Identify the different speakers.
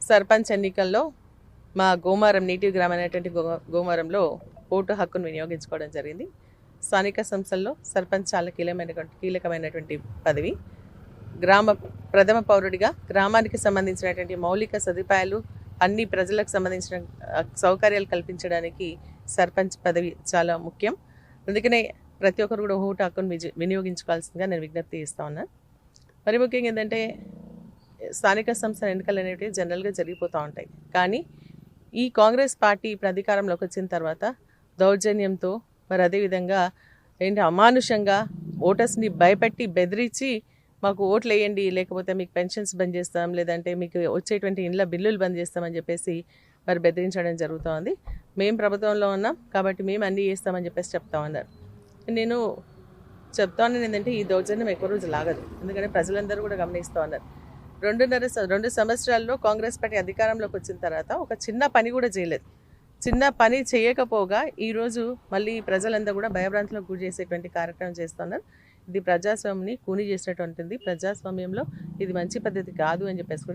Speaker 1: సర్పంచ్ ఎన్నికల్లో మా గోమారం నేటివ్ గ్రామం అనేటువంటి గోమారంలో ఓటు హక్కును వినియోగించుకోవడం జరిగింది. స్థానిక సంస్థల్లో సర్పంచ్ చాలా కీలకమైనటువంటి పదవి. గ్రామ ప్రథమ పౌరుడిగా గ్రామానికి సంబంధించినటువంటి మౌలిక సదుపాయాలు అన్ని ప్రజలకు సంబంధించిన సౌకర్యాలు కల్పించడానికి సర్పంచ్ పదవి చాలా ముఖ్యం. అందుకనే ప్రతి ఒక్కరు కూడా ఓటు హక్కును వినియోగించుకోవాల్సిందిగా నేను విజ్ఞప్తి చేస్తా ఉన్నాను. మరి ముఖ్యంగా ఏంటంటే స్థానిక సంస్థల ఎన్నికలు అనేవి జనరల్గా జరిగిపోతూ ఉంటాయి. కానీ ఈ కాంగ్రెస్ పార్టీ ఇప్పుడు అధికారంలోకి వచ్చిన తర్వాత దౌర్జన్యంతో మరి అదేవిధంగా అమానుషంగా ఓటర్స్ని భయపెట్టి బెదిరించి మాకు ఓట్లు వేయండి, లేకపోతే మీకు పెన్షన్స్ బంద్ చేస్తాం, లేదంటే మీకు వచ్చేటువంటి ఇండ్ల బిల్లులు బంద్ చేస్తామని చెప్పేసి మరి బెదిరించడం జరుగుతూ ఉంది. మేము ప్రభుత్వంలో ఉన్నాం కాబట్టి మేము అన్నీ చేస్తామని చెప్పేసి చెప్తా ఉన్నారు. నేను చెప్తా ఉన్నాను ఏంటంటే ఈ దౌర్జన్యం ఎక్కువ రోజు లాగదు. ఎందుకంటే ప్రజలందరూ కూడా గమనిస్తూ ఉన్నారు. 2 సంవత్సరాల్లో కాంగ్రెస్ పార్టీ అధికారంలోకి వచ్చిన తర్వాత ఒక చిన్న పని కూడా చేయలేదు. చిన్న పని చేయకపోగా ఈరోజు మళ్ళీ ప్రజలంతా కూడా భయభ్రాంతులకు గురి చేసేటువంటి కార్యక్రమం చేస్తున్నారు. ఇది ప్రజాస్వామ్యాన్ని కూని చేసినటువంటిది. ప్రజాస్వామ్యంలో ఇది మంచి పద్ధతి కాదు అని చెప్పేసి